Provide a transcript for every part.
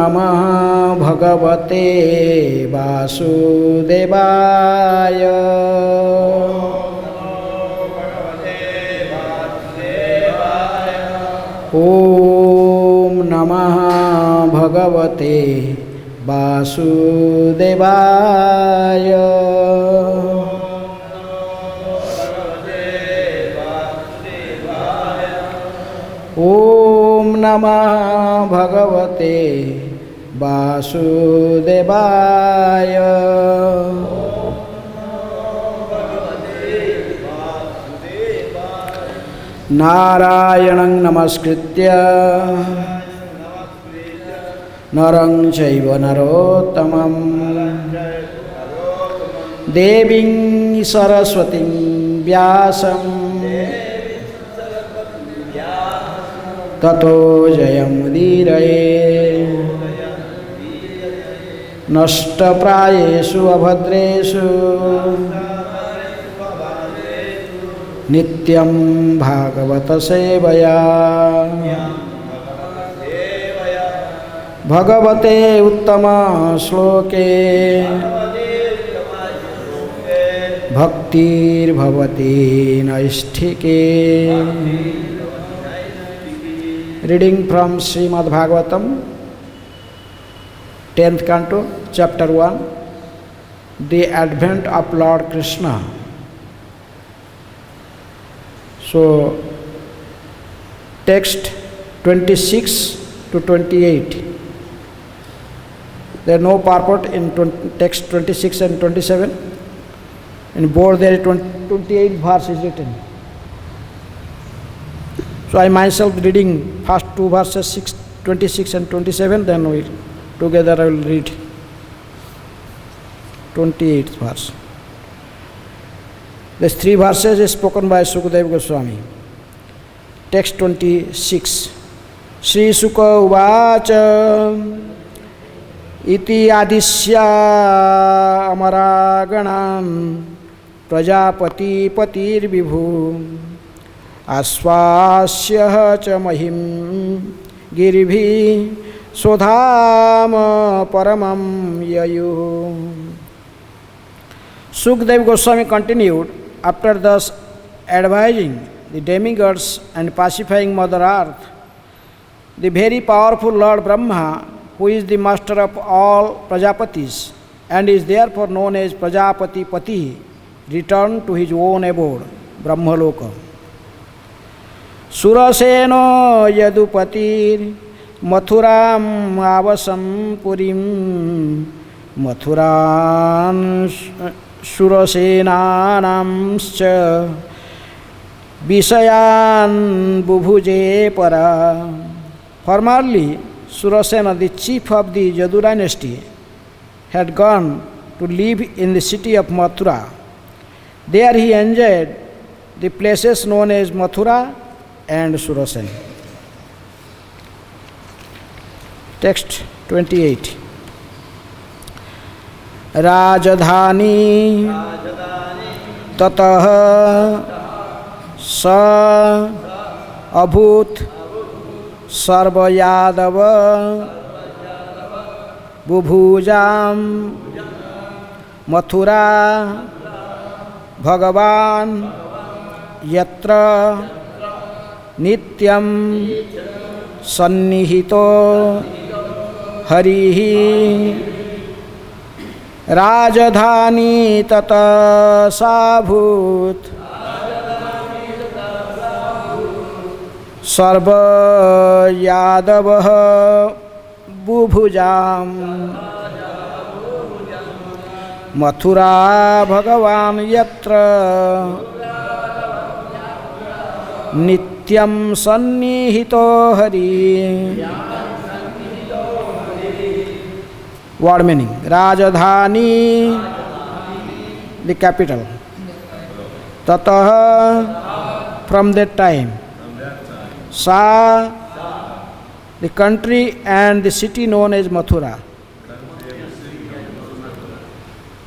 नमः भगवते वासुदेवाय। ॐ नमः भगवते वासुदेवाय। ॐ नमः भगवते वासुदेवाय। नारायणं नमस्कृत्य नरं चैव नरोत्तमं देवीं सरस्वतीं व्यासं ततो जयमुदीरये। नष्टप्रायेषु अभद्रेषु नित्यं भागवत सेवया। भगवते उत्तम श्लोके भक्तिर्भवति नैष्ठिके। Reading from Srimad Bhagavatam, 10th Canto, Chapter 1, The Advent of Lord Krishna. So, text 26 to 28. There is no purport in text 26 and 27. In both there is 28 verses written. So I myself reading first two verses 26 and 27, then we together I will read 28th verse. These three verses is spoken by Sukadeva Goswami. Text 26. Shri Suka uvacha iti adisya amaraganam prajapati patir vibhu आश्वास्यः च महिं गिरिभिः स्वधाम परमं ययुः. Sukadeva Goswami continued, after thus advising the demigods and pacifying Mother Earth, the very powerful Lord Brahma, who is the master of all Prajapatis and is therefore known as Prajapati Pati, returned to his own abode, Brahmaloka. Suraseno yadupatir mathuram avasam purim mathuran surasenanamscha visayan bubhuje para. Formerly, Surasena, the chief of the Yadu dynasty, had gone to live in the city of Mathura. There he enjoyed the places known as Mathura and Surasen. Text 28. Rajadhani tatah sa abhut sarva yadava bubhujam mathura bhagavan yatra nityam sannihito harihi rajadhani tata sabhut sarva yadavah bubhujam mathura bhagavan yatra nityam sannihito hari. Word meaning. Rajadhani, the capital. Tatah, from that time. Sa, the country and the city known as Mathura.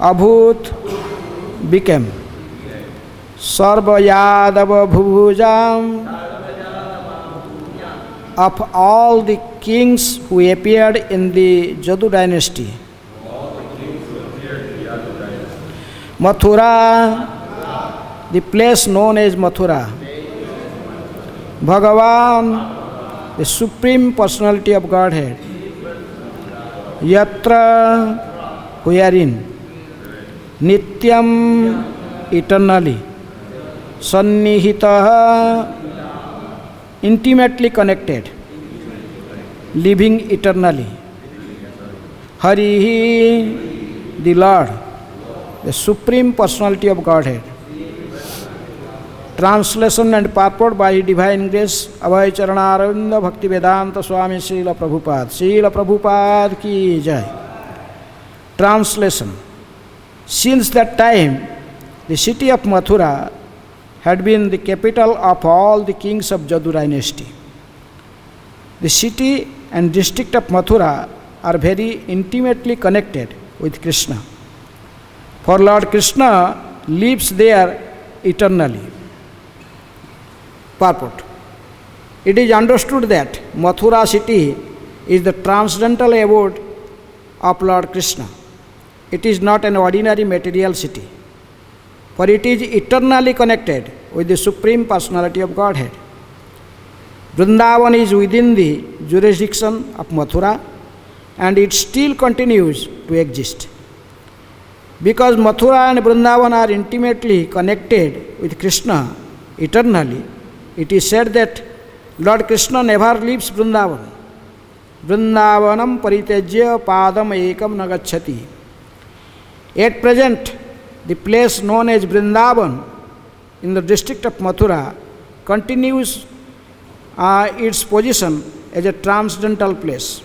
Abhut, became. Sarva Yadava Bhujam, of all the kings who appeared in the Jadu dynasty. Mathura, the place known as Mathura. Bhagavan, the Supreme Personality of Godhead. Yatra, wherein. Nityam, eternally. Sannihitaha, intimately connected, living eternally. Harihi, the Lord, the Supreme Personality of Godhead. Translation and purport by Divine Grace, Abhay Charanaravindra Bhakti Vedanta Swami Srila Prabhupada. Srila Prabhupada ki jai. Translation. Since that time, the city of Mathura had been the capital of all the kings of Jadu dynasty. The city and district of Mathura are very intimately connected with Krishna. For Lord Krishna lives there eternally. Purport. It is understood that Mathura city is the transcendental abode of Lord Krishna. It is not an ordinary material city, for it is eternally connected with the Supreme Personality of Godhead. Vrindavan is within the jurisdiction of Mathura, and it still continues to exist. Because Mathura and Vrindavan are intimately connected with Krishna eternally, it is said that Lord Krishna never leaves Vrindavan. Vrindavanam paritejya padam ekam nagacchati. At present, the place known as Vrindavan in the district of Mathura continues its position as a transcendental place,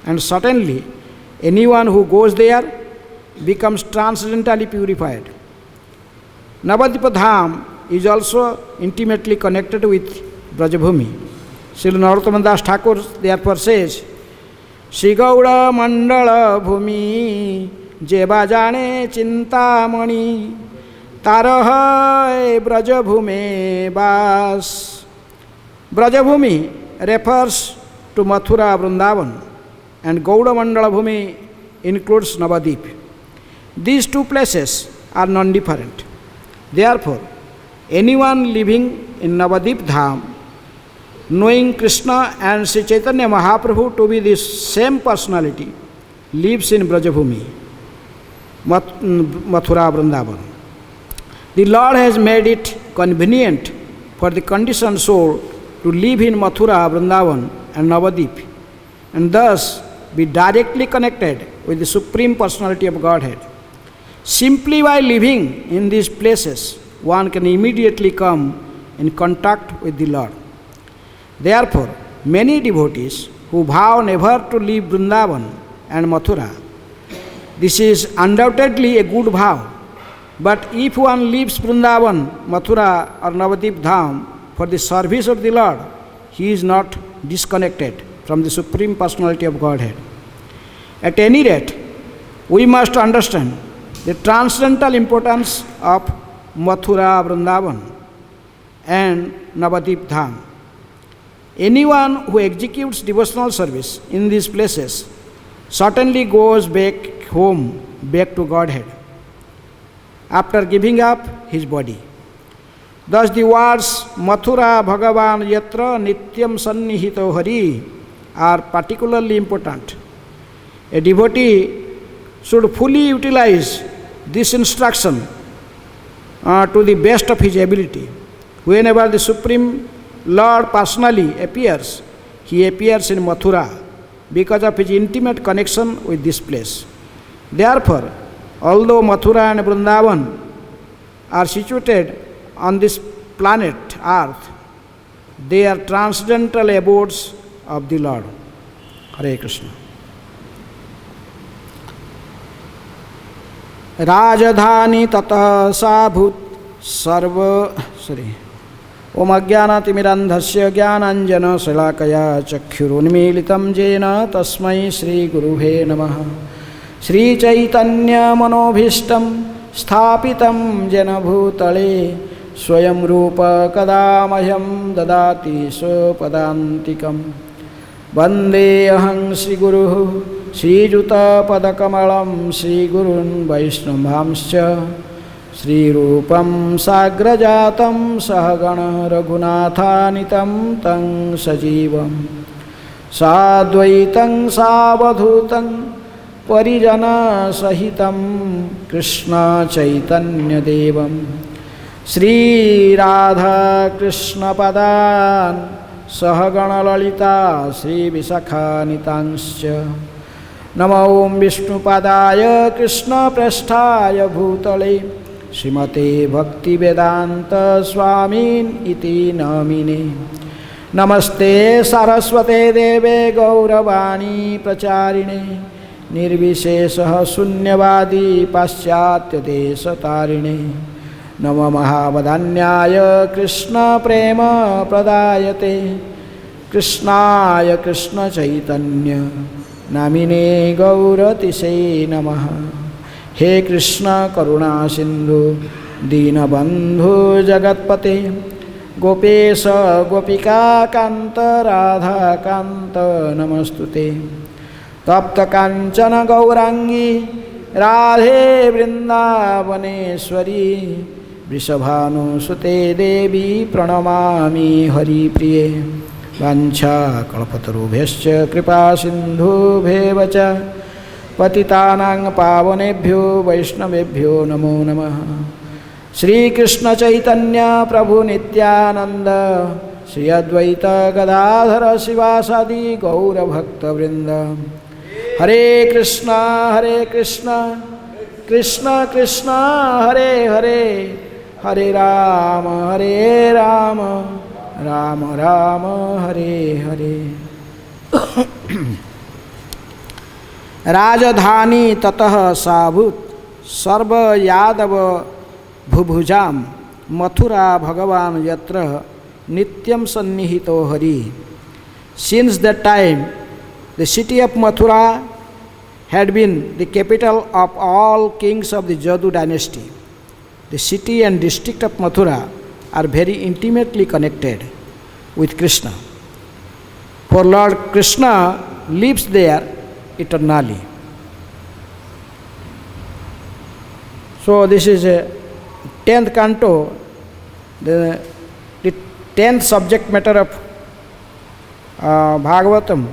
and certainly anyone who goes there becomes transcendentally purified. Navadipa Dham is also intimately connected with Brajabhumi. Srila Narottama Das Thakur therefore says, Shri Gaura Mandala Bhumi Jeba Jane Chintamani Taraha Brajabhume Bas. Brajabhumi refers to Mathura Vrindavan, and Gauda Mandala Bhumi includes Navadip. These two places are non-different. Therefore, anyone living in Navadip Dham, knowing Krishna and Sri Chaitanya Mahaprabhu to be the same personality, lives in Brajabhumi, Mathura Vrindavan. The Lord has made it convenient for the conditioned soul to live in Mathura Vrindavan and Navadip, and thus be directly connected with the Supreme Personality of Godhead. Simply by living in these places, one can immediately come in contact with the Lord. Therefore, many devotees who vow never to leave Vrindavan and Mathura, this is undoubtedly a good vow. But if one leaves Vrindavan, Mathura or Navadip Dham for the service of the Lord, he is not disconnected from the Supreme Personality of Godhead. At any rate, we must understand the transcendental importance of Mathura Vrindavan and Navadip Dham. Anyone who executes devotional service in these places certainly goes back home, back to Godhead, after giving up his body. Thus the words Mathura Bhagavan Yatra Nityam Sannihito Hari are particularly important. A devotee should fully utilize this instruction to the best of his ability. Whenever the Supreme Lord personally appears, he appears in Mathura because of his intimate connection with this place. Therefore, although Mathura and Vrindavan are situated on this planet Earth, they are transcendental abodes of the Lord. Hare Krishna. Rajadhani tata sabhut sarva Om Ajnanatimirandhasya Jnananjana Salakaya Chakshurunmilitam Jena Tasmai Shri Guruhe Namaha. Shri Chaitanya Manobhishtam Sthapitam Jena Bhutale Swayam Rupa Kadamayam Dadati Sopadantikam वन्देऽहं श्रीगुरुः श्रीयुतपदकमलं श्रीगुरून् वैष्णवांश्च श्रीरूपं साग्रजातं सहगण रघुनाथानितं तं सजीवं साद्वैतं सावधूतं परिजनसहितं कृष्णचैतन्यदेवं श्रीराधाकृष्णपदान् सहगणललिता श्रीविशाखानितांश्च नमो विष्णुपादाय कृष्णप्रेष्ठाय भूतले श्रीमते भक्तिवेदान्तस्वामिन् इति नामिने नमस्ते सारस्वते देवे गौरवाणी प्रचारिणे निर्विशेषः शून्यवादी पाश्चात्यदेशतारिणे नमो महावदान्याय कृष्णप्रेमप्रदायते कृष्णाय कृष्णचैतन्य नामिने गौरतिसे नमः। हे कृष्ण करुणा सिंधु दीनबंधु जगत्पते गोपेश गोपिका कांत राधा कांत नमस्तुते तप्त कांचन गौरांगी राधे वृंदावनेश्वरी वृषभानुसुते देवी प्रणमामि हरिप्रिये वाञ्छाकल्पतरुभ्यश्च कृपा सिन्धुभ्येव च पतितानां पावनेभ्यो वैष्णवेभ्यो नमो नमः। श्रीकृष्ण चैतन्य प्रभु नित्यानंद श्री अद्वैत गदाधर शिवासादि गौरभक्तवृंद हरे कृष्ण कृष्ण कृष्ण हरे हरे हरे राम राम राम हरे हरे। राजधानी ततः साभूत सर्व यादव भुभुजां मथुरा भगवान यत्र नित्यं सन्निहितो Hari. Since that time the city of Mathura had been the capital of all kings of the Jadu dynasty. The city and district of Mathura are very intimately connected with Krishna, for Lord Krishna lives there eternally. So this is a 10th canto, the 10th subject matter of Bhagavatam.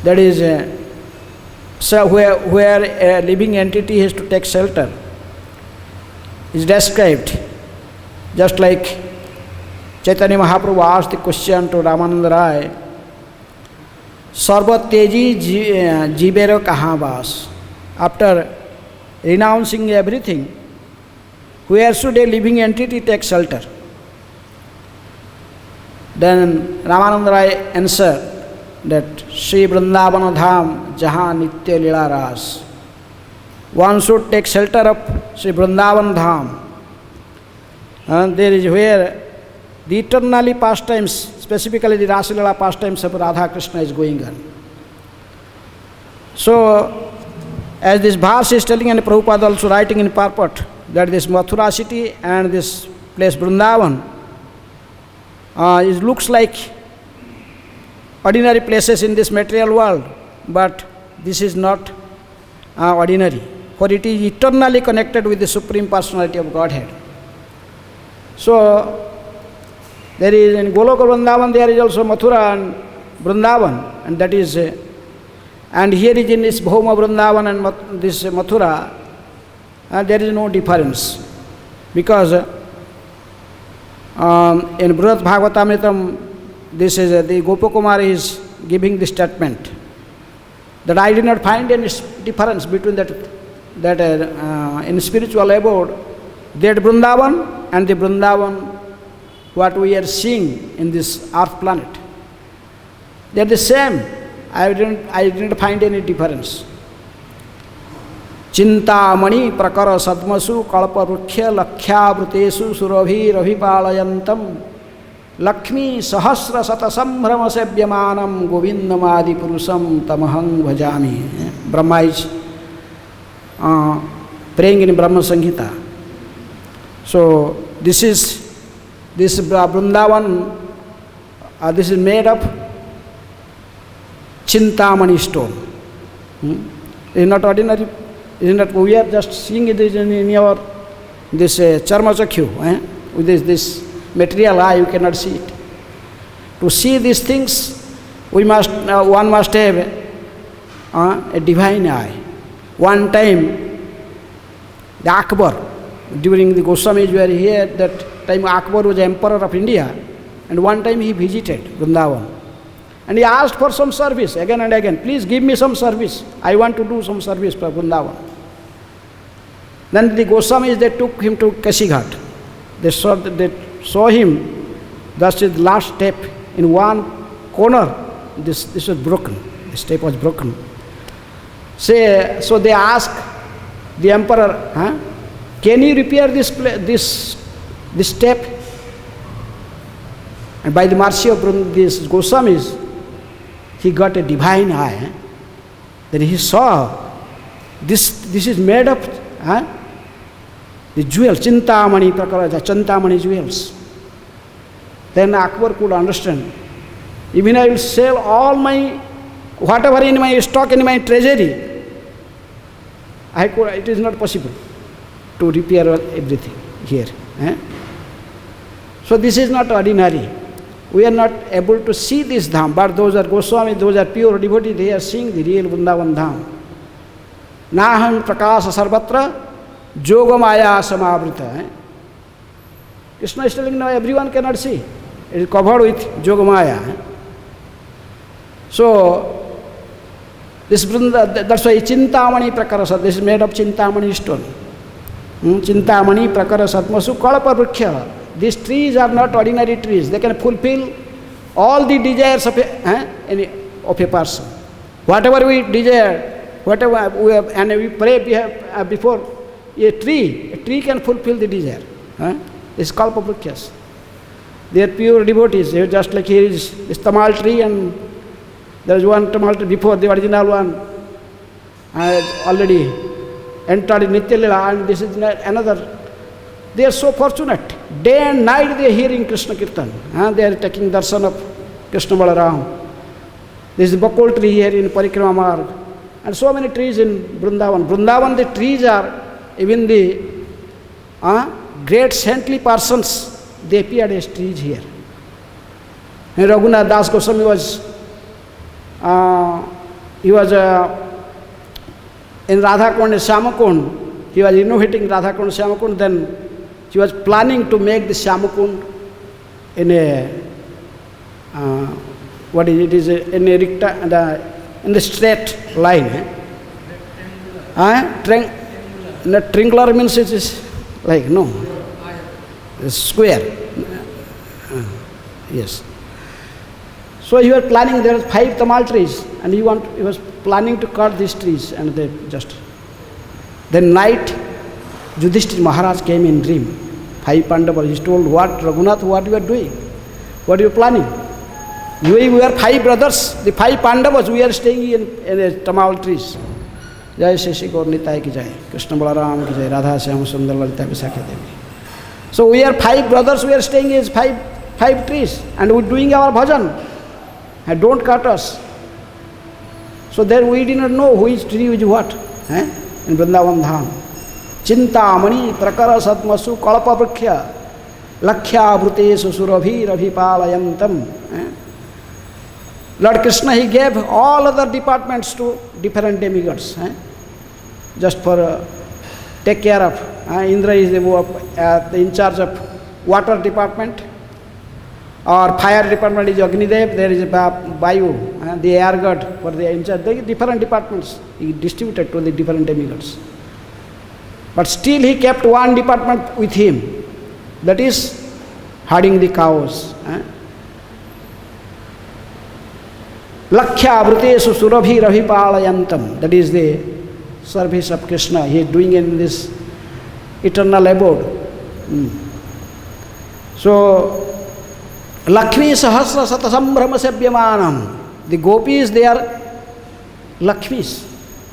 That is so where a living entity has to take shelter is described, just like Chaitanya Mahaprabhu asked the question to Ramananda Rai, Sarvateji jivero kaha vas? After renouncing everything, where should a living entity take shelter? Then Ramananda Rai answered that Sri Vrindavana Dham Jahan Nitya Lila Ras. One should take shelter of Sri Vrindavan Dham. And there is where the eternally pastimes, specifically the Rasalila pastimes of Radha Krishna is going on. So, as this verse is telling, and Prabhupada also writing in purport, that this Mathura city and this place Vrindavan it looks like ordinary places in this material world, but this is not ordinary, for it is eternally connected with the Supreme Personality of Godhead. So, there is in Goloka Vrindavan, there is also Mathura and Vrindavan, and that is, and here is in this Bhoma Vrindavan and this Mathura, there is no difference, because in Brihat Bhagavatamritam, this is the Gopakumar is giving the statement that I did not find any difference between that in spiritual abode, that Vrindavan and the Vrindavan what we are seeing in this earth planet. They are the same. I didn't find any difference. Chintamani prakara sadmasu kalparukya lakhyavruteshu surabhi ravipaalayantam Lakshmi sahasra sata sambrama sebyamanam govindamadi purusam tamahang bhajami. Brahma is praying in Brahma Samhita. So this Vrindavan This is made of Chintamani stone. It is not ordinary. It is not. We are just seeing it in our this charmachakyu. With this material eye, you cannot see it. To see these things, one must have a divine eye. One time, the Akbar, during the Goswamis were here, that time Akbar was emperor of India, and one time he visited Vrindavan. And he asked for some service again and again. Please give me some service. I want to do some service for Vrindavan. Then the Goswamis, they took him to Kashighat. They saw him, thus his last step in one corner. This was broken. The step was broken. So they asked the emperor, can you repair this step? And by the mercy of these Goswamis, he got a divine eye. Then he saw this is made of the jewels, Chintamani Prakaraja, Chintamani jewels. Then Akbar could understand. Even I will sell all my, whatever in my stock, in my treasury, it is not possible to repair everything here. So this is not ordinary. We are not able to see this dham, but those are Goswami, those are pure devotees, they are seeing the real Vrindavan dham. Naham prakasa sarvatra yogamaya samavrita. Krishna is telling now everyone cannot see. It is covered with yogamaya. So this that's why Chintamani Prakarasat, this is made of Chintamani stone. Chintamani Prakarasat Masu Kalapa Vrikya. These trees are not ordinary trees. They can fulfill all the desires of a person. Whatever we desire, whatever we have, and we pray before a tree can fulfill the desire. This is Kalpa Vrikyas. They are pure devotees. They are just like here is this tamal tree, and there is one tamal tree before the original one. I already entered in Nitya Lila, and this is another. They are so fortunate. Day and night they are hearing Krishna Kirtan. They are taking darshan of Krishna Balaram. This is the Bakul tree here in Parikrama Marg. And so many trees in Vrindavan. Vrindavan, the trees are, even the great saintly persons, they appeared as trees here. And Raghunath Das Goswami was, in Radhakund, Shyamakund. He was innovating Radhakund, Shyamakund. Then he was planning to make the Shyamakund in a, in the straight line. Triangular means it is like, no, it's square. Yes. So he was planning, there are 5 tamal trees, and he was planning to cut these trees, and they just. Then night, Yudhishthira Maharaj came in dream. 5 Pandavas, he told, what, Raghunath, what you are doing? What are you planning? We are 5 brothers, the 5 Pandavas, we are staying in tamal trees. Jai Sheshi Gaur Nitai ki jai, Krishna Balaram ki jai, Radha Shyama Sundar Lalita Visakha Devi. So we are 5 brothers, we are staying in 5 trees, and we are doing our bhajan. And don't cut us. So then we did not know who is tree is what. In Vrindavan Dham. Chintamani Prakarasat Masu Kalpa Vrikhya Lakhya Bhutesu Surabhi Rabhipalayantam. Lord Krishna, he gave all other departments to different demigods. Just for take care of. Indra is in charge of water department. Or fire department is Agnidev, there is Vayu, the air god for the in charge. There are different departments he distributed to the different demigods. But still he kept one department with him, that is herding the cows. Lakhya Bhutesu Surabhi Rabhipalayantam, that is the service of Krishna he is doing in this eternal abode. So, Lakshmi Sahasra Satasambhrama Sebhyamanam. The gopis, they are Lakshmis.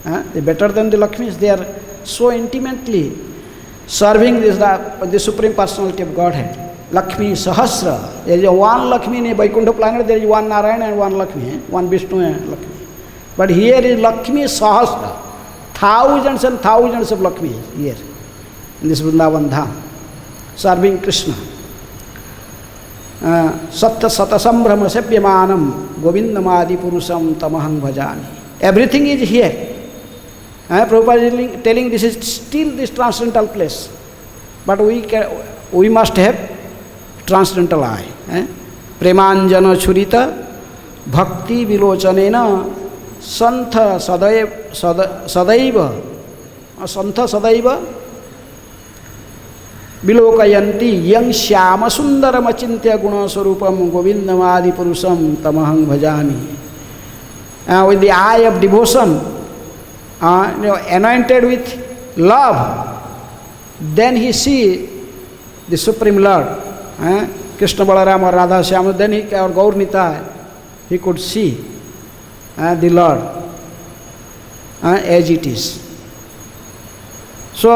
They are better than the Lakshmis. They are so intimately serving the Supreme Personality of Godhead. Lakshmi Sahasra. There is one Lakshmi in Vaikuntha planet, there is one Narayana and one Lakshmi, one Vishnu and Lakshmi. But here is Lakshmi Sahasra. Thousands and thousands of Lakshmi here in this Vrindavan Dham, serving Krishna. Satya Satasambhrama Sepyamanam Govindamadi Purusam Tamahang Bhajani. Everything is here. Prabhupada is telling this is still this transcendental place. But we must have transcendental eye. Premanjana Churita Bhakti Vilochanena Santha Sadaiva Bilokayanti Yang Shyama Sundaram Achintya Guna Swarupam Govindamadi Purusam Tamahang Bhajani. With the eye of devotion, anointed with love, then he see the Supreme Lord, Krishna Balaram or Radha Shyama, then he or Gaur Nitai, he could see the Lord as it is. So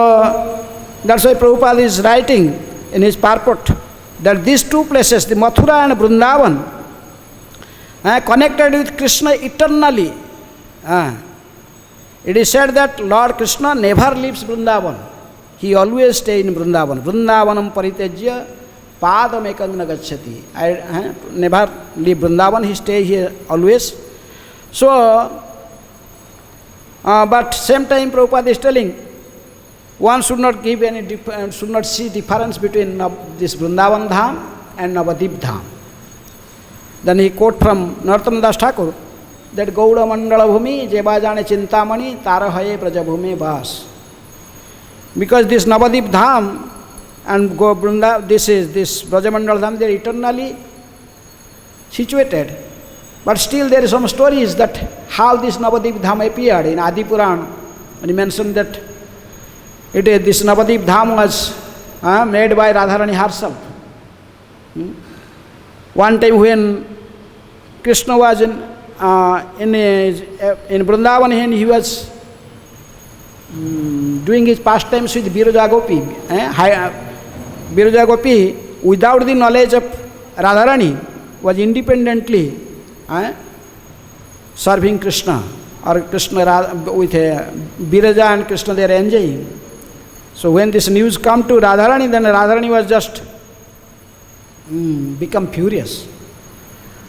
that's why Prabhupada is writing in his purport that these two places, the Mathura and Vrindavan, connected with Krishna eternally. It is said that Lord Krishna never leaves Vrindavan. He always stays in Vrindavan. Vrindavanam paritejya padam ekam nagacchati. I never leave Vrindavan, he stays here always. So, but same time Prabhupada is telling, one should not give should not see difference between this Vrindavan Dham and Navadip Dham. Then he quote from Narottam Das Thakur that Gauda Mandala Bhumi Jebajane Chintamani Tarahaye Prajabhume Vas. Because this Navadip Dham and this Brajamandal Dham, they are eternally situated. But still there is some stories that how this Navadip Dham appeared in Adi Puran. And he mentioned that this Navadip Dham was made by Radharani herself. One time when Krishna was in Vrindavan and he was doing his pastimes with Viraja Gopi. Viraja Gopi, without the knowledge of Radharani, was independently serving Krishna, or Krishna with Viraja and Krishna they are enjoying. So when this news come to Radharani, then Radharani was just become furious.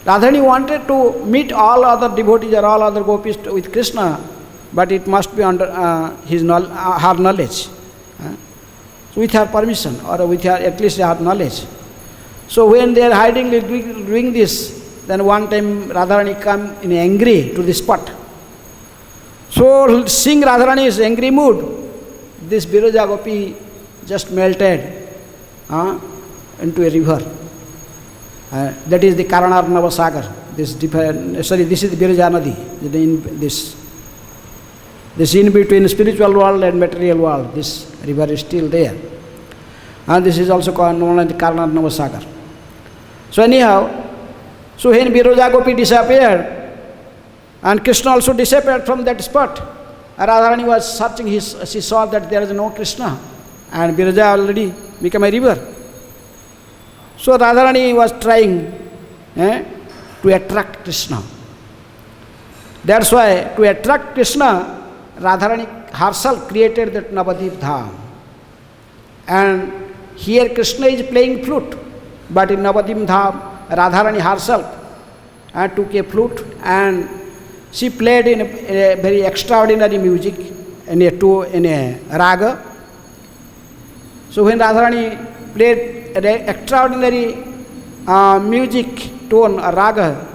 Radharani wanted to meet all other devotees or all other gopis with Krishna, but it must be under her knowledge. So with her permission, or with her, at least her knowledge. So when they are hidingly doing this, then one time Radharani come in angry to the spot. So seeing Radharani's angry mood, this Viraja Gopi just melted into a river. That is the Karanarnava Sagar. This is the Viraja Nadi. This in between spiritual world and material world, this river is still there. And this is also known as the Karanarnava Sagar. So anyhow, so when Viraja Gopi disappeared, and Krishna also disappeared from that spot, Radharani was searching, she saw that there is no Krishna, and Viraja already became a river. So Radharani was trying to attract Krishna. That's why, to attract Krishna, Radharani herself created that Navadip Dham. And here Krishna is playing flute, but in Navadip Dham, Radharani herself took a flute and she played in a very extraordinary music in a raga. So when Radharani played an extraordinary music tone, a raga,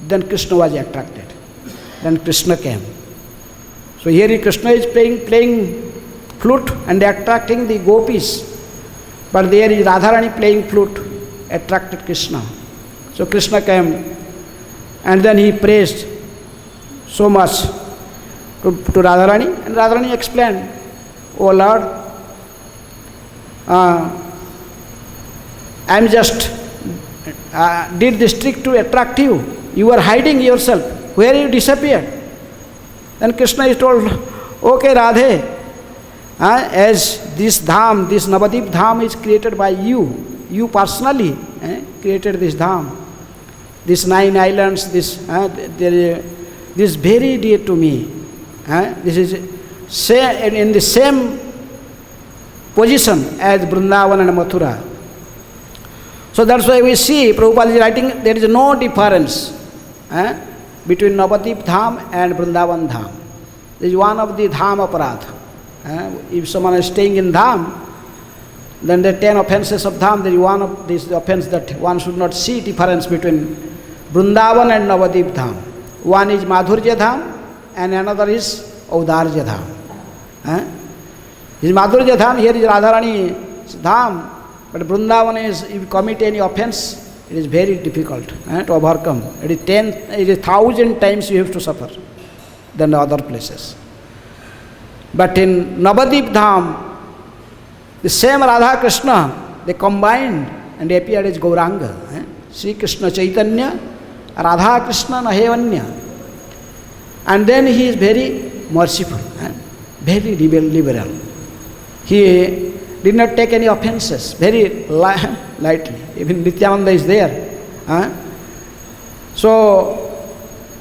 then Krishna was attracted. Then Krishna came. So here Krishna is playing flute and attracting the gopis. But there is Radharani playing flute, attracted Krishna. So Krishna came, and then he praised so much to Radharani, and Radharani explained, "Oh Lord, I am just did this trick to attract you. You are hiding yourself. Where you disappeared?" Then Krishna is told, "Okay, Radhe, as this dham, this Navadip dham is created by you personally created this dham. These 9 islands, this is very dear to me. This is in the same position as Vrindavan and Mathura. So that's why we see Prabhupada is writing there is no difference between Navadip dham and Vrindavan dham. This is one of the dham aparadha. If someone is staying in dham, then the 10 offenses of dham, there is one of these offense that one should not see difference between Vrindavan and Navadip dham. One is Madhurya dham and another is Audarya dham. This Madhurya dham, here is Radharani's dham, but Vrindavan is, if you commit any offense, it is very difficult to overcome. It is 1,000 times you have to suffer than the other places. But in Navadip dham, the same Radha Krishna, they combined and they appeared as Gauranga. Sri Krishna Chaitanya, Radha Krishna Nahevanya. And then he is very merciful, very liberal. He did not take any offenses, very lightly. Even Nityananda is there. So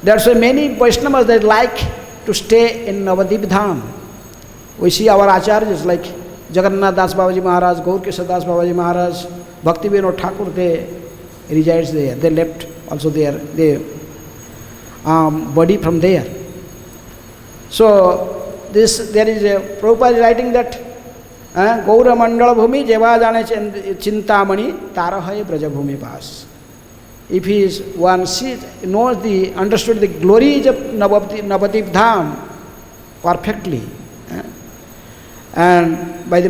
that's why many Vaishnavas that like to stay in Navadip dham. We see our acharyas like Jagannath Das Babaji Maharaj, Gaur Kishore Das Babaji Maharaj, Bhakti Vinod Thakur, they resides there. They left also their body from there. So there is a Prabhupada is writing that Gaura Mandala Bhumi Jeva Jane Chintamani Tarahai Braja Bhumi Pas. If he is one knows understood the glories of Navadip dham perfectly, and by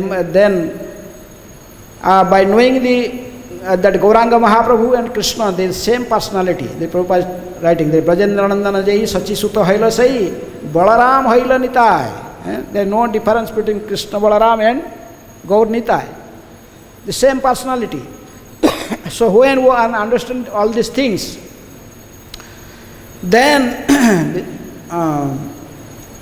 knowing that Gauranga Mahaprabhu and Krishna, they are the same personality. The Prabhupada is writing, the Brajendranandana Jai Sachi Sutta Haila Sai, Balaram Haila Nitai. There is no difference between Krishna Balaram and Gaur Nitai. The same personality. So when one understands all these things, then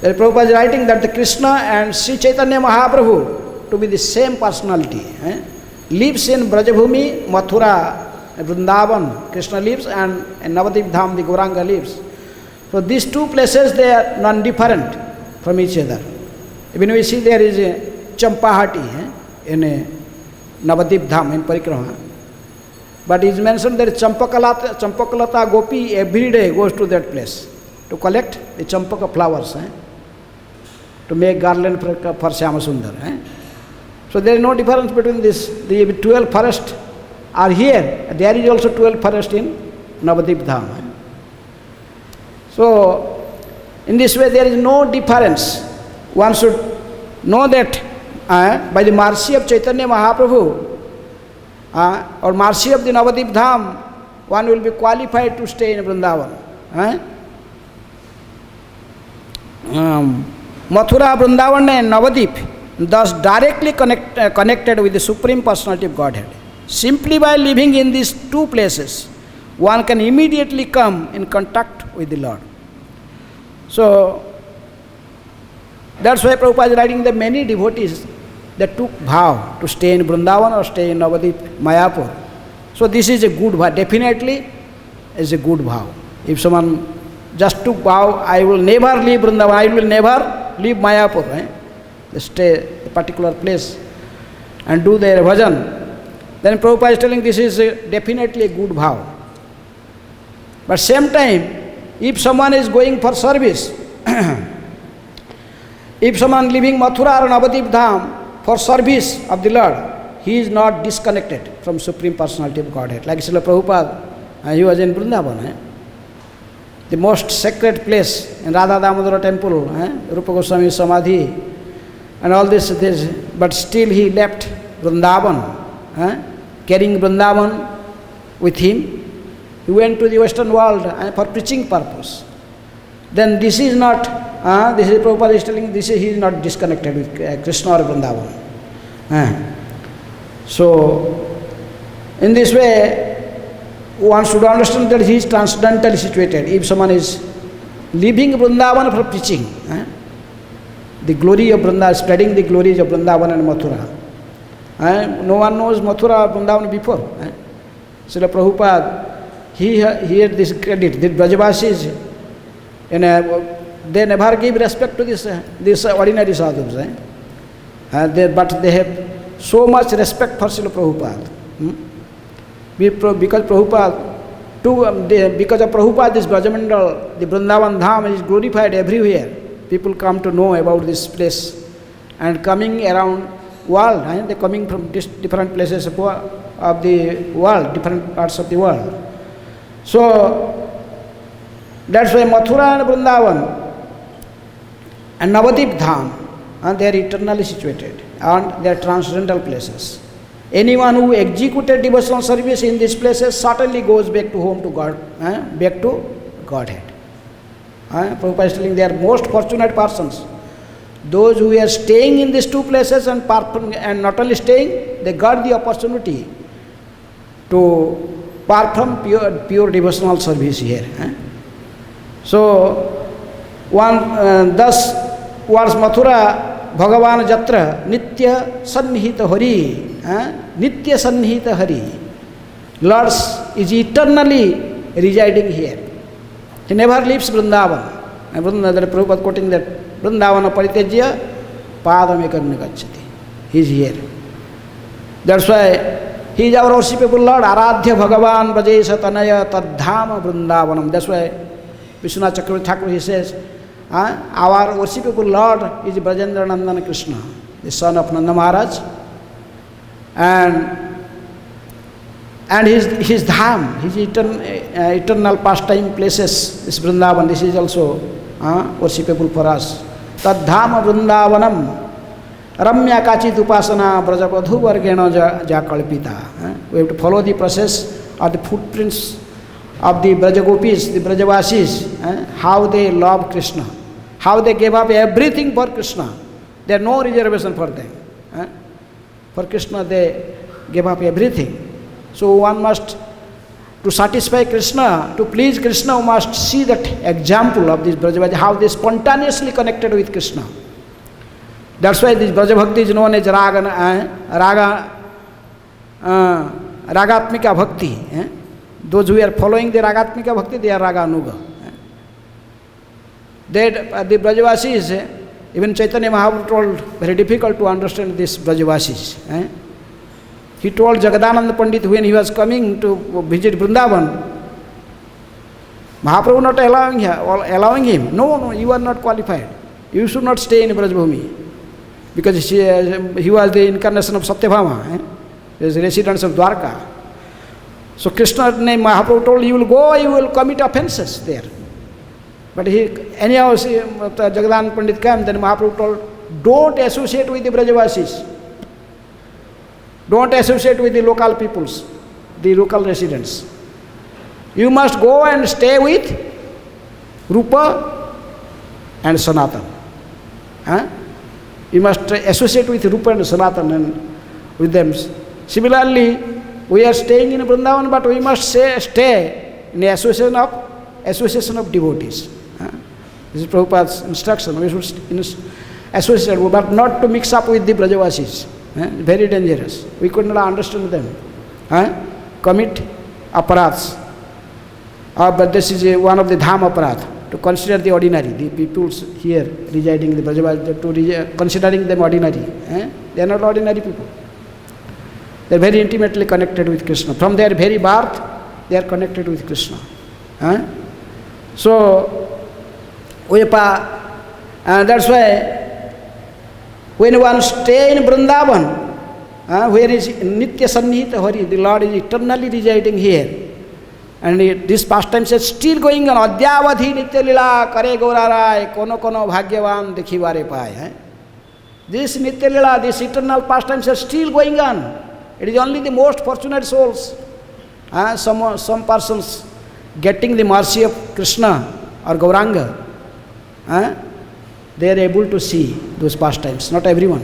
the Prabhupada is writing that the Krishna and Sri Chaitanya Mahaprabhu to be the same personality. Lives in Brajabhumi, Mathura, Vrindavan, Krishna lives, and Navadip dham, the Gauranga lives. So these two places, they are non-different from each other. Even we see there is a Champahati in a Navadip dham in Parikrama. But it is mentioned that Champakalata Gopi every day goes to that place to collect the Champaka flowers, to make garland for Shyama Sundar. So there is no difference between this. The 12 forests are here. There is also 12 forests in Navadip dham. So in this way there is no difference. One should know that by the mercy of Chaitanya Mahaprabhu or mercy of the Navadip dham, one will be qualified to stay in Vrindavan. Mathura, Vrindavan and Navadip thus directly connected with the Supreme Personality of Godhead. Simply by living in these two places, one can immediately come in contact with the Lord. So that's why Prabhupada is writing that many devotees that took vow to stay in Vrindavan or stay in Navadip, Mayapur. So this is a good vow, definitely is a good vow. If someone just took vow, I will never leave Vrindavan, I will never leave Mayapur, they stay a particular place and do their bhajan, then Prabhupada is telling this is definitely a good vow. But same time, if someone is going for service, if someone leaving Mathura or Navadip dham for service of the Lord, he is not disconnected from Supreme Personality of Godhead. Like Srila Prabhupada, he was in Vrindavan, the most sacred place in Radha Damodara temple, Rupa Goswami Samadhi, and all this, but still he left Vrindavan, carrying Vrindavan with him. He went to the Western world for preaching purpose. Then this is not, this is Prabhupada is telling, he is not disconnected with Krishna or Vrindavan. So, in this way, one should understand that he is transcendentally situated. If someone is leaving Vrindavan for preaching, the glory of Vrindavan, spreading the glories of Vrindavan and Mathura. No one knows Mathura, Vrindavan before. Srila Prabhupada, he had this credit, the Brajavasis, they never give respect to this ordinary sadhus. But they have so much respect for Srila Prabhupada. Because Prabhupada, because of Prabhupada, this Brajamandal, the Vrindavan Dham is glorified everywhere. People come to know about this place and coming around world. They are coming from different places of the world, different parts of the world. So that's why Mathura and Vrindavan and Navadip Dham, they are eternally situated and they are transcendental places. Anyone who executed devotional service in these places certainly goes back to home to God, back to Godhead. Prabhupada is telling they are most fortunate persons. Those who are staying in these two places and not only staying, they got the opportunity to perform pure devotional service here. So, thus was Mathura Bhagavan Jatra Nitya Sannihita Hari. Nitya Sannihita Hari. Lord is eternally residing here. He never leaves Vrindavan. And Prabhupada quoting that Vrindavana Paritejya Padamekam Gacchati. He is here. That's why he is our worshipable Lord. Aradhya Bhagavan Brajesha Tanaya Tadhama Vrindavanam. That's why Vishwanath Chakravarti Thakur, he says, our worshipable Lord is Brajendra Nandana Krishna, the son of Nanda Maharaj. And his dham, his eternal pastime places, this Vrindavan, this is also worshipable for us. Tadhama Vrindavanam Ramya Kachit Upasana Brajabadhu Vargena Jakalpita. We have to follow the process or the footprints of the Brajagopis, the Brajavasis, how they love Krishna, how they gave up everything for Krishna. There are no reservation for them. For Krishna they gave up everything. So one must, to satisfy Krishna, to please Krishna, one must see that example of this Brajavasis, how they spontaneously connected with Krishna. That's why this Brajabhakti is known as Ragatmika Bhakti. Those who are following the Ragatmika Bhakti, they are Raganuga. The Brajavasis, even Chaitanya Mahaprabhu told, very difficult to understand this Brajavasis. He told Jagadananda Pandit when he was coming to visit Vrindavan, Mahaprabhu not allowing him. No, you are not qualified. You should not stay in Brajbhumi. Because he was the incarnation of Satyabhama, he is resident of Dwarka. So Krishna name Mahaprabhu told, you will go, you will commit offenses there. But anyhow, Jagadananda Pandit came, then Mahaprabhu told, don't associate with the Brajavasis. Don't associate with the local peoples, the local residents. You must go and stay with Rupa and Sanatan. You must associate with Rupa and Sanatan and with them. Similarly, we are staying in Vrindavan, but we must stay in the association of devotees. This is Prabhupada's instruction. We should associate, but not to mix up with the Brajavasis. Very dangerous. We could not understand them. Commit aparats. But this is one of the dham aparat. To consider the ordinary, the peoples here residing in the Brajavasis, considering them ordinary. They are not ordinary people. They are very intimately connected with Krishna. From their very birth, they are connected with Krishna. So, that's why when one stay in Vrindavan, where is Nitya Sannihita Hari, the Lord is eternally residing here. And this pastime is still going on. Adyavadhi Nitya Lila Kare Gaurarai Kono Kono Bhagyavan Dekhivare Pai. This Nitya Lila, this eternal pastimes are still going on. It is only the most fortunate souls. Some persons getting the mercy of Krishna or Gauranga, they are able to see those pastimes, not everyone.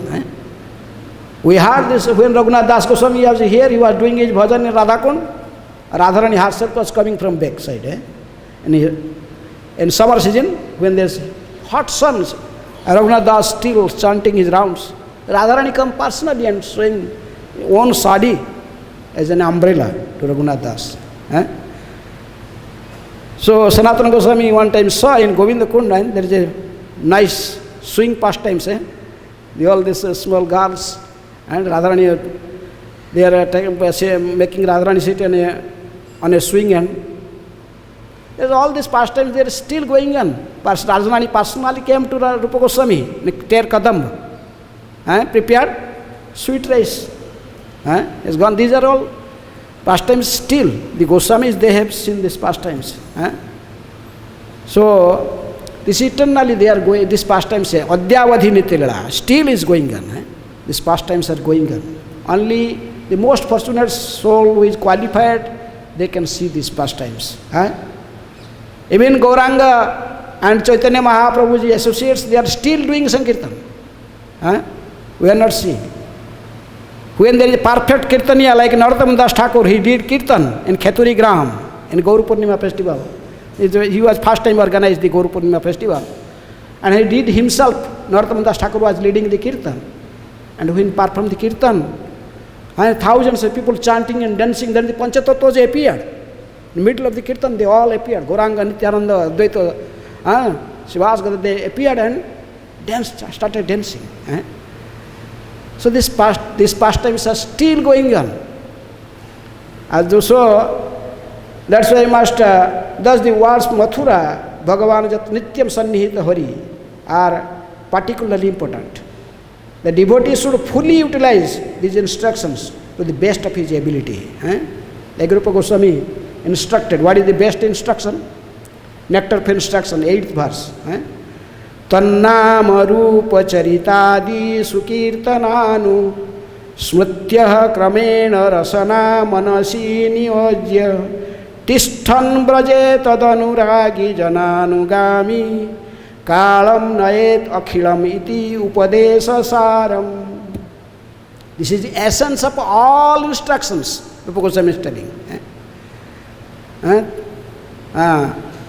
We heard this when Raghunath Das Goswami was here, he was doing his bhajan in Radhakund. Radharani herself was coming from backside. And in summer season, when there is hot sun, Raghunath Das still chanting his rounds. Radharani come personally and showing own sadi as an umbrella to Raghunath Das. So Sanatana Goswami one time saw in Govinda Kunda, there is a nice swing pastimes. All these small girls and Radharani, they are making Radharani sit on a swing, and there's all these pastimes, they are still going on. Radharani personally came to Rupa Goswami, Ter Kadam, prepared sweet rice. It's gone. These are all pastimes still. The Goswamis, they have seen these pastimes. So, this eternally they are going, this pastimes, Adyavadhi Nityalila, still is going on. These pastimes are going on. Only the most fortunate soul who is qualified, they can see these pastimes. Even Gauranga and Chaitanya Mahaprabhuji associates, they are still doing Sankirtan. We are not seeing. When there is a perfect Kirtaniya like Narottam Das Thakur, he did Kirtan in Kheturi Gram, in Gauru Purnima festival. He was first time organized the Gauru Purnima festival. And he did himself, Narottam Das Thakur was leading the Kirtan. And when he performed the Kirtan, and thousands of people chanting and dancing, then the Panchatattvaji appeared. In the middle of the Kirtan, they all appeared. Gauranga, Nityananda, Advaita, Srivas, they appeared and danced, started dancing. So these pastimes are still going on. So that's why I must, thus the words Mathura, Bhagavan Jat Nityam Sannihita Hari are particularly important. The devotee should fully utilize these instructions to the best of his ability. Like Rupa Goswami instructed, what is the best instruction? Nectar of instruction, 8th verse. Tannama rupa charitadi sukirtananu smrityah kramena rasana manasi niyojya tishthan braje tadanuragi jananugami kalam nayet akhilam iti upadesa saram. This is the essence of all instructions Rupa Goswami is telling.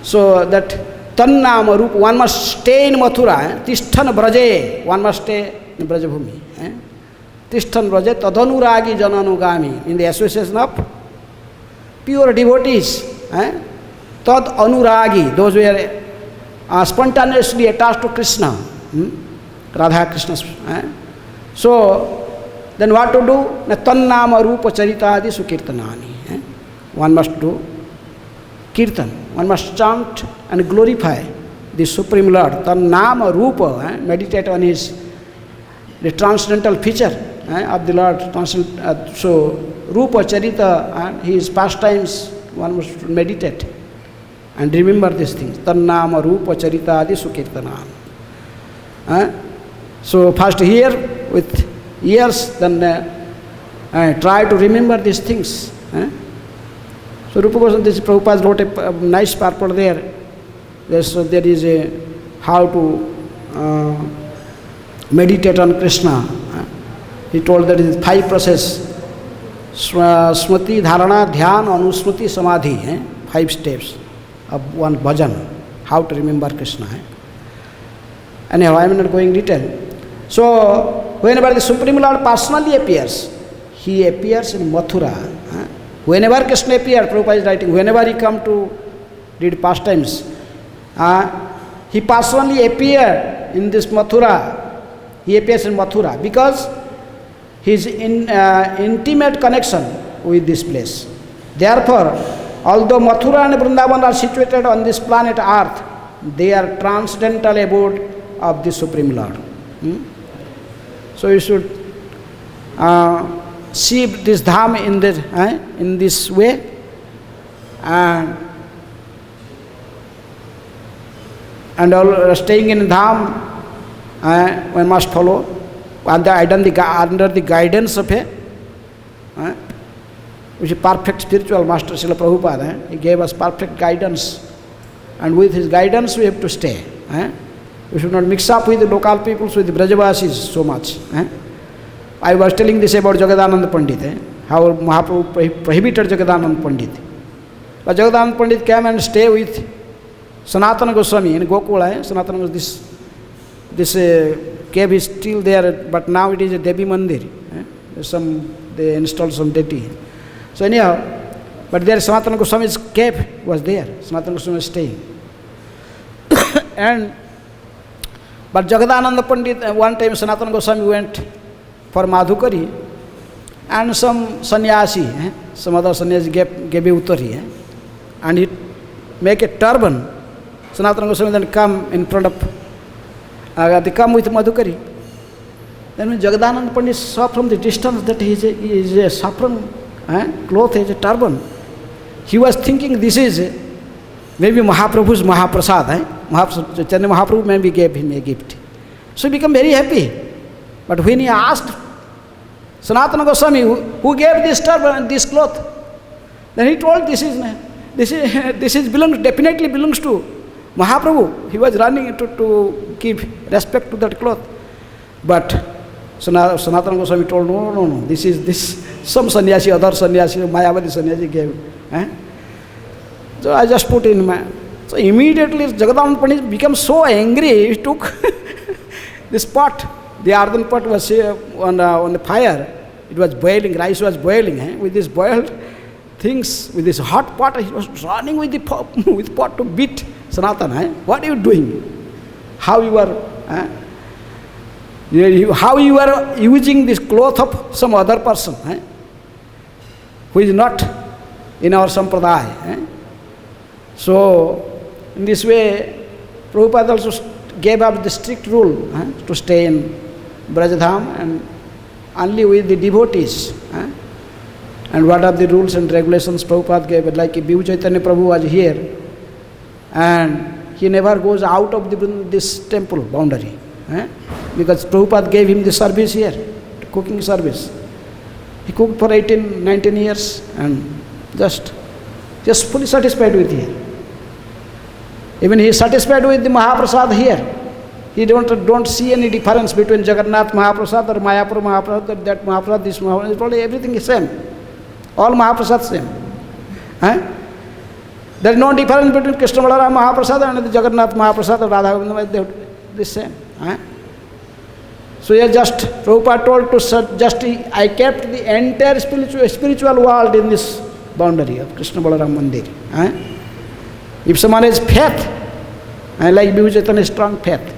So that Tannama Rupa, one must stay in Mathura, Tishthan Braje, one must stay in Brajabhumi. Tishthan Braje, Tadanuragi Jananugami, in the association of pure devotees. Tad Anuragi, those who are spontaneously attached to Krishna, Radha Krishna. So, then what to do? Tannama Rupa Charitadi Sukirtanani. One must do Kirtan. One must chant and glorify the Supreme Lord. Tannama Rupa, meditate on the transcendental feature of the Lord. So, Rupa Charita and his pastimes, one must meditate and remember these things. Tannama Rupa Charita Adi Sukirtanan. So, first hear with ears, then try to remember these things. So Rupa Goswami, this Prabhupada wrote a nice purport there. There is a how to meditate on Krishna. He told that it is 5 process. Smriti, Dharana, Dhyan, Anusmriti, Samadhi. 5 steps of one bhajan. How to remember Krishna. Anyhow, I am not going detail. So, whenever the Supreme Lord personally appears, he appears in Mathura. Whenever Krishna appeared, Prabhupada is writing, whenever he come to read pastimes, he personally appeared in this Mathura. He appears in Mathura because his intimate connection with this place. Therefore, although Mathura and Vrindavan are situated on this planet Earth, they are transcendental abode of the Supreme Lord. So you should see this dham in this way, and all staying in dham, one must follow under the guidance of a which is perfect spiritual master Srila Prabhupada. He gave us perfect guidance, and with his guidance we have to stay. We should not mix up with the local peoples, with the Brajavasis so much. I was telling this about Jagadanand Pandit, how Mahaprabhu prohibited Jagadanand Pandit. But Jagadanand Pandit came and stayed with Sanatana Goswami in Gokula. Sanatana was this this cave is still there, but now it is a Devi Mandir. They installed some deity. So anyhow, but there Sanatana Goswami's cave was there. Sanatana Goswami was staying. But Jagadananda Pandit, one time Sanatana Goswami went for Madhukari, and some sannyasi, some other sannyasi gave a uttari, and he make a turban. Sanatana Goswami then come in front of, they come with Madhukari. Then when Jagadananda Pandit saw from the distance that he is a saffron cloth, is a turban, he was thinking this is maybe Mahaprabhu's Mahaprasad. Chaitanya Mahaprabhu maybe gave him a gift. So he became very happy. But when he asked Sanatana Goswami, who gave this turban and this cloth, then he told this definitely belongs to Mahaprabhu. He was running to give respect to that cloth. But Sanatana Goswami told, no, this some sannyasi, other sannyasi, Mayavadi sannyasi gave. So I just put in my... So immediately Jagadananda Pandit became so angry, he took this pot, the earthen pot was on the fire, it was boiling, rice was boiling, with this boiled things, with this hot pot, he was running with the pot to beat Sanatana. What are you doing? How you are using this cloth of some other person, who is not in our sampradaya. So, in this way, Prabhupada also gave up the strict rule to stay in Brajadham and only with the devotees. And what are the rules and regulations Prabhupada gave? Like Bhivu Chaitanya Prabhu was here, and he never goes out of this temple boundary. Because Prabhupada gave him the service here, the cooking service. He cooked for 19 years and just fully satisfied with here. Even he is satisfied with the Mahaprasad here. He don't see any difference between Jagannath Mahaprasad or Mayapur Mahaprasad, that Mahaprasad, this Mahaprasad. Totally everything is same. All Mahaprasad same. There is no difference between Krishna Balaram Mahaprasad and the Jagannath Mahaprasad or Radha Govinda. They are the same. So here just Prabhupada told to I kept the entire spiritual world in this boundary of Krishna Balaram Mandir. If someone has faith, like Bhivu Chaitanya, strong faith,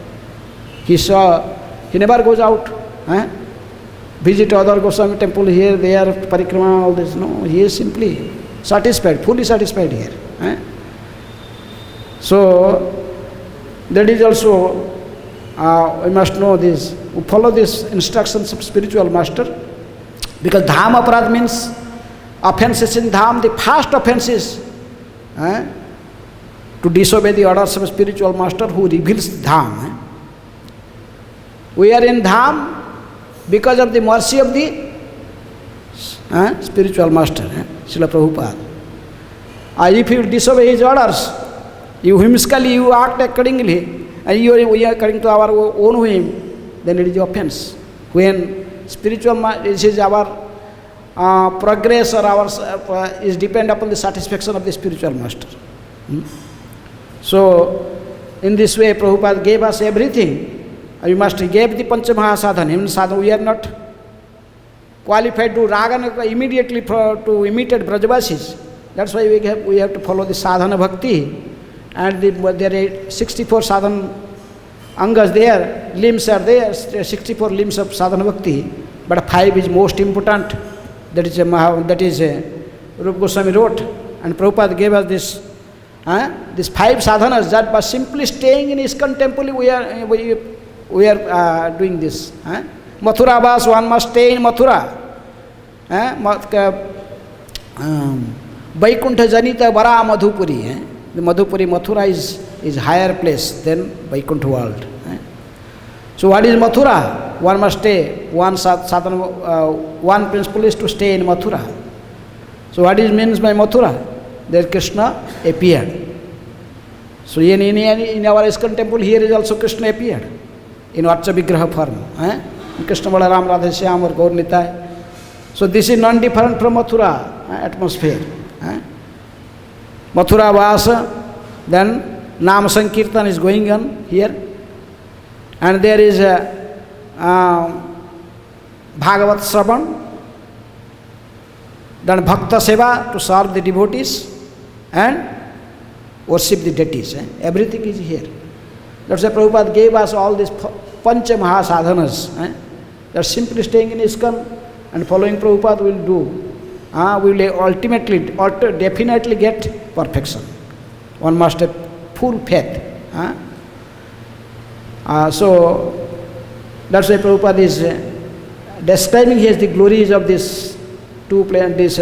he never goes out, visit other Goswami temple here, there, parikrama, all this. No, he is simply satisfied, fully satisfied here. So, that is also, we must know this, we follow these instructions of spiritual master, because dham aparad means offenses in dham. The first offense is to disobey the orders of a spiritual master who reveals dham. We are in dham because of the mercy of the spiritual master, Srila Prabhupada. If you disobey his orders, you whimsically, you act accordingly, and we are according to our own whim, then it is offense. When spiritual, this is our progress or our is depend upon the satisfaction of the spiritual master. So, in this way, Prabhupada gave us everything. We must give the Panchamaha sadhana. Even sadhana, we are not qualified to raga immediately to imitate Brajavasis. That's why we have to follow the sadhana bhakti. And there are 64 sadhana angas there, limbs are there, 64 limbs of sadhana bhakti. But 5 is most important. That is Rupa Goswami wrote. And Prabhupada gave us this. These 5 sadhanas, that by simply staying in ISKCON temple, we are doing this. Mathura Vas, one must stay in Mathura. Vaikuntha Janita Vara Madhupuri. The Madhupuri, Mathura is higher place than Vaikuntha world. So what is Mathura? One must stay. One principle is to stay in Mathura. So what is means by Mathura? There Krishna appeared. So in our ISKCON temple, here is also Krishna appeared in Vatsa Vigraha form. Krishna Balaram Radha Shyam or Gaur Nitai. So this is non-different from Mathura atmosphere. Mathura Vasa, then Nama Sankirtan is going on here. and there is a Bhagavat Shravan, then Bhakta Seva to serve the devotees and worship the deities. Everything is here. That's why Prabhupada gave us all these Pancha Mahasadhanas. That simply staying in ISKCON and following Prabhupada will do. We will ultimately, definitely get perfection. One must have full faith. So that's why Prabhupada is describing here the glories of these two places,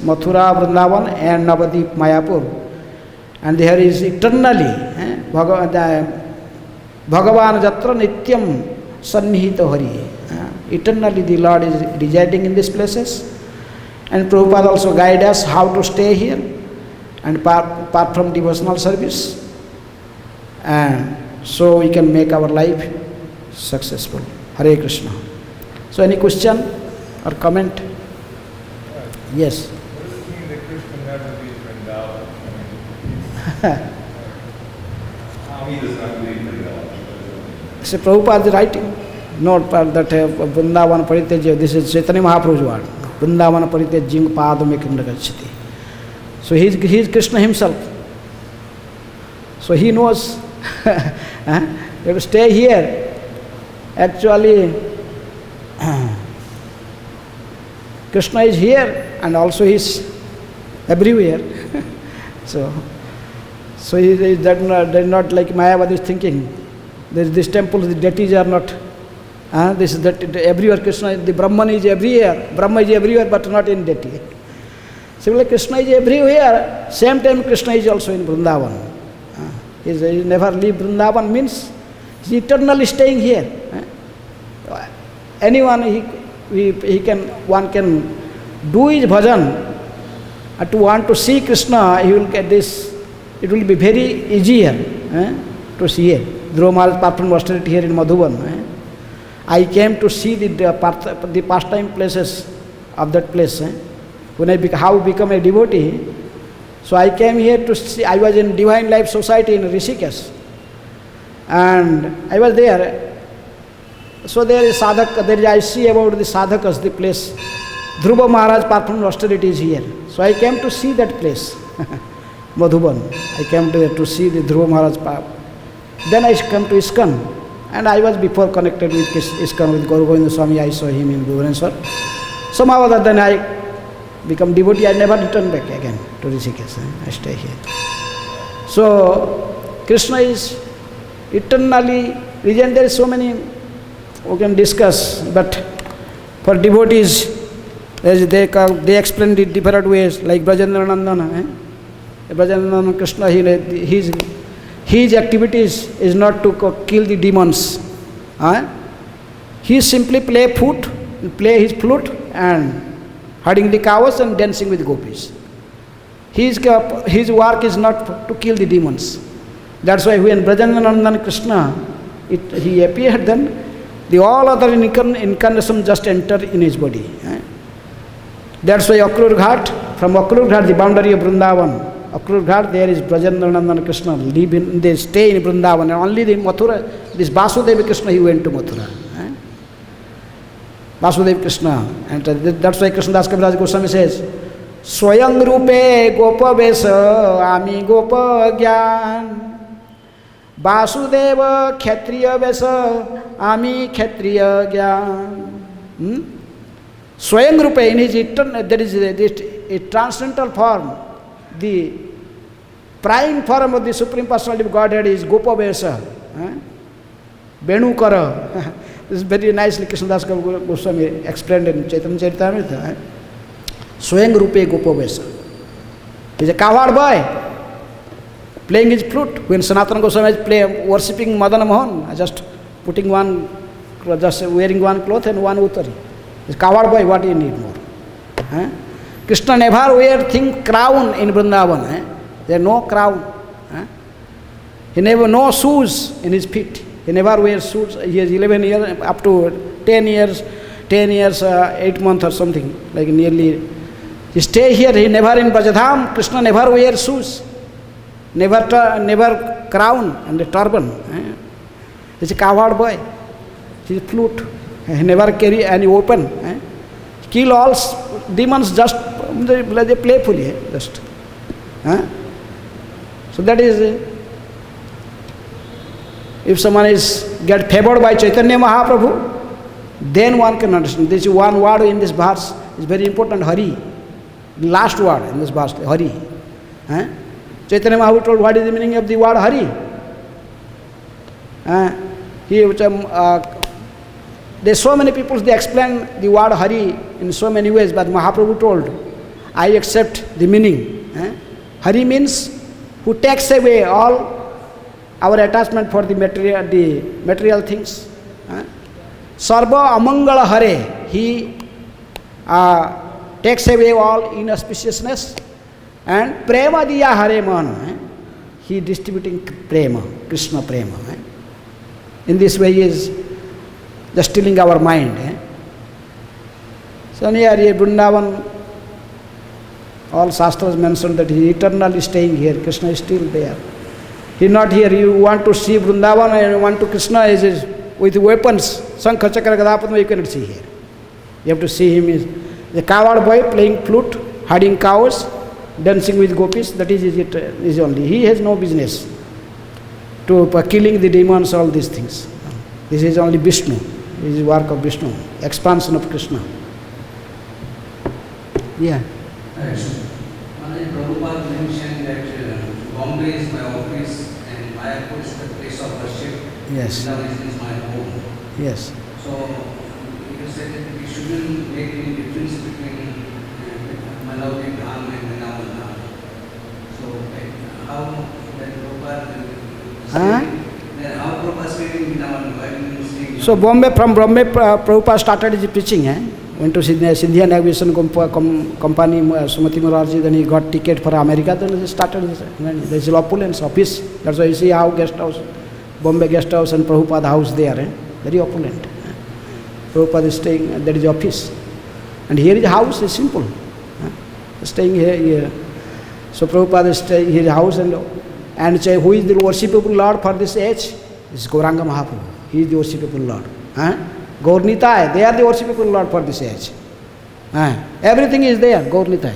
Mathura, Vrindavan and Navadip, Mayapur. And there is eternally Bhagavan Jatra Nityam Sannihito Hari. Eternally the Lord is residing in these places. And Prabhupada also guide us how to stay here and apart from devotional service. And so we can make our life successful. Hare Krishna. So any question or comment? Yes. What does it mean that Krishna never leaves Vrindavan? He does not leave Vrindavan. So Prabhupada is writing, note that Vrindavan Paritejya, this is Chaitanya Mahaprabhu's word. Vrindavan Paritejya Padam Ekrinda Gacchati. So he is Krishna himself. So he knows you have to stay here. Actually, Krishna is here and also he is everywhere. So he is not like Mayavadi is thinking. This temple, the deities are not. This is that everywhere Krishna, the Brahman is everywhere. Brahma is everywhere but not in deity. Similarly, Krishna is everywhere. Same time Krishna is also in Vrindavan. He never leave Vrindavan means he is eternally staying here. Anyone one can do his bhajan. To want to see Krishna, he will get this. It will be very easier to see it. Dhruva Maharaj performed austerity here in Madhuban. I came to see the pastime places of that place. When how become a devotee, so I came here to see. I was in Divine Life Society in Rishikesh, and I was there. So there is sadhak. I see about the sadhakas, the place. Dhruva Maharaj performed austerities here. So I came to see that place, Madhuban. I came to see the Dhruva Maharaj. Then I came to ISKCON, and I was before connected with ISKCON with Gaura Govinda Swami. I saw him in Bhubaneswar. Somehow other than I become devotee, I never return back again to Rishikesh. I stay here. So Krishna is eternally resident. There is so many we can discuss, but for devotees, they explain it different ways, like Brajendra Nandana. Brajendra Nandana Krishna, his activities is not to kill the demons. He simply play his flute and herding the cows and dancing with gopis. His work is not to kill the demons. That's why when Brajendra Nandana Krishna, he appeared, then the all other incarnation just enter in his body. That's why Akrur Ghat, from Akrur Ghat, the boundary of Vrindavan, Akrur Ghat, there is Brajendra Nandana Krishna, they stay in Vrindavan, and only the Mathura, this Vasudeva Krishna, he went to Mathura. Vasudeva Krishna, and that's why Krishnadas Kaviraj Goswami says, Swayang Rupe Gopa Vesa Ami Gopa Gyan Vasudeva Kshatriya Vesa Ami Kshatriya Gyan. Swayang Rupe, in his eternal, there is a transcendental form. The prime form of the Supreme Personality of Godhead is Gopa Vesa. Venukara. This is very nicely Krishnadas Goswami explained in Chaitanya Charitamrita. Swayang Rupe Gopa Vesa. He is a cowherd boy, playing his flute. When Sanatana Goswami is worshipping Madana Mohan, just wearing one cloth and one uttari. He is a cowherd boy, what do you need more? Krishna never wear crown in Vrindavan. There is no crown. He never no shoes in his feet. He never wears shoes. He is 11 years, up to 10 years, 8 months or something, like nearly. He stay here, he never in Brajadham. Krishna never wears shoes, never crown and a turban. He's a cowherd boy. He's a flute. He never carry any weapon. Kill all demons just they playfully, just. So that is, if someone is get favored by Chaitanya Mahaprabhu, then one can understand. This one word in this verse is very important, Hari. Last word in this verse, Hari. Chaitanya Mahaprabhu told what is the meaning of the word Hari. There's so many people, they explain the word Hari in so many ways, but Mahaprabhu told, I accept the meaning. Hari means who takes away all our attachment for the material things. Sarva Amangala Hare, he takes away all inauspiciousness. And Prema Diya Hare Man, he distributing Prema, Krishna Prema. In this way he is just stealing our mind. So here Vrindavan, all Shastras mention that he is eternally staying here, Krishna is still there. He is not here. You want to see Vrindavan and you want to Krishna is with weapons, Shankha Chakra Gadapadma, you cannot see here. You have to see him as the cowherd boy playing flute, herding cows, dancing with gopis, that is only. He has no business to killing the demons, all these things. This is only Vishnu. This is work of Vishnu, expansion of Krishna. Yeah. Prabhupada mentioned that Bombay is my office and Mayapur is the place of worship. Yes. Vrindavan is my home. Yes. So you said that we shouldn't make any difference between Malawi Dham and Vrindavan Dham. So how that Prabhupada speaking Vrindavan, why didn't you say? So from Bombay, Prabhupada started his preaching. Went to Scindia Navigation Company, Sumati Morarji, then he got ticket for America, then he started this. There is opulence office. That's why you see how guest house, Bombay guest house and Prabhupada house there. Very opulent. Prabhupada is staying, there is office. And here is house, is simple. Staying here. So Prabhupada is staying his house and say, who is the worshipable Lord for this age? This is Gauranga Mahaprabhu. He is the worshipable Lord. Gaur Nitai, they are the worshipable Lord for this age. Everything is there, Gaur Nitai.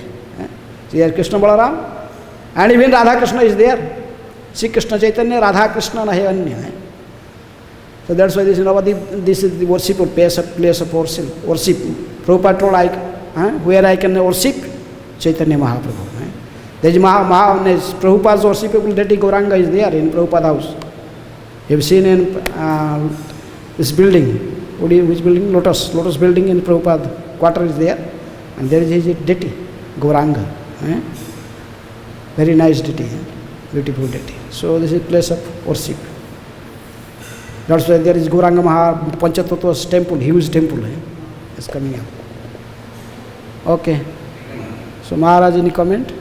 So here Krishna Balaram, and even Radha Krishna is there. Sri Krishna Chaitanya, Radha Krishna Nahi Anya. So that's why this is the worshipable place of worship. Prabhupada told, where I can worship Chaitanya Mahaprabhu. There is Prabhupada's worshipable deity Gauranga is there in Prabhupada house. You have seen in this building. Which building? Lotus building in Prabhupada quarter is there, and there is his deity, Gauranga. Very nice deity, beautiful deity. So this is place of worship. That's why there is Gauranga Panchatattva's temple, huge temple is coming up. Okay. So Maharaj, any comment?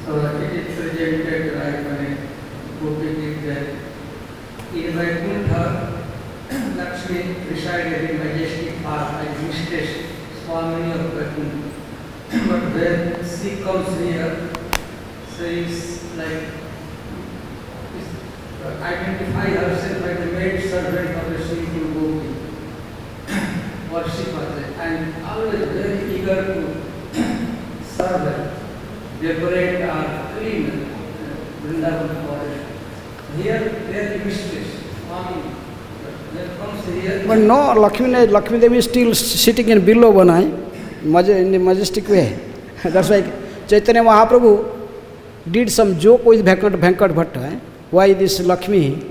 So it is presented like when a Gopi is there. In Vaikuntha, Lakshmi resided in majestic park like Mistress Swamini of Vaikuntha. But when she comes here, she is like identify herself like the maid servant of the Sri Guru Gopi. Worship her and always very eager to serve her. Decorate or clean Vrindavan forest. Here, there is mistress, Swami. Then comes here. But no, Lakshmi Devi is still sitting in below Vanai, in a majestic way. That's why Chaitanya Mahaprabhu did some joke with Venkat Bhatta. Why this Lakshmi,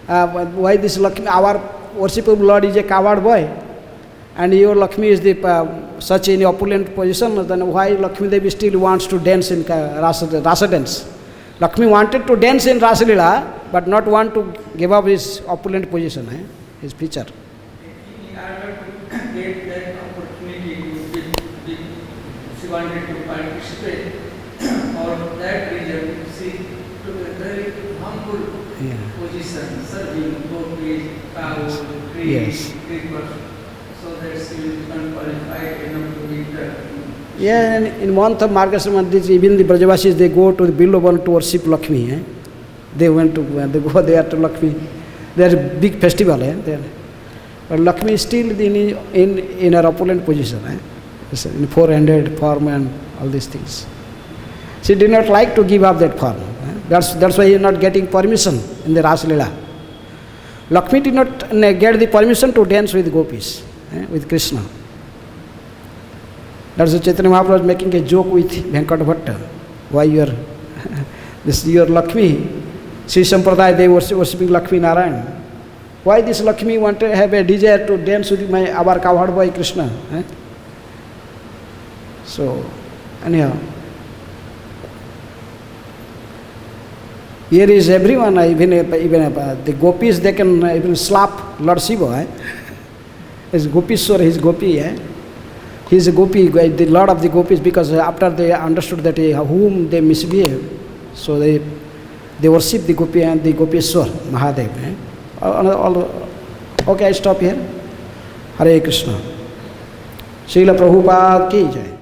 our worshipable Lord is a cowherd boy, and your Lakshmi is the such in opulent position, then why Lakshmi Devi still wants to dance in Rasa dance? Lakshmi wanted to dance in Rasa Leela, but not want to give up his opulent position, his feature. In order to get that opportunity she wanted to participate, for that reason she took a very humble position, serving gopis, cows, trees, creepers. so that she will become qualified enough to enter. Yeah, and in month of Margasira Month, even the Brajavasis, they go to the Billovan to worship Lakshmi. Eh? They go there to Lakshmi. There's a big festival. Eh? There. But Lakshmi is still in her opulent position. Eh? It's in 400 form and all these things. She did not like to give up that form. Eh? That's why he is not getting permission in the Ras Leela. Lakshmi did not get the permission to dance with gopis, with Krishna. That's why Chaitanya Mahaprabhu was making a joke with Venkat Bhatta. Why you are your Lakshmi? Sri Sampradaya, they were worshipping Lakshmi Narayan. Why this Lakshmi want to have a desire to dance with our cowherd boy Krishna? Eh? So, anyhow, here is everyone, even the gopis, they can even slap Lord Shiva. Eh? His Gopishwar, his gopi. Eh? He is a gopi, the lord of the gopis, because after they understood that whom they misbehave, so they worship the gopi and the Gopishwar, Mahadev. Eh? Okay, I stop here. Hare Krishna. Srila Prabhupada ki jai.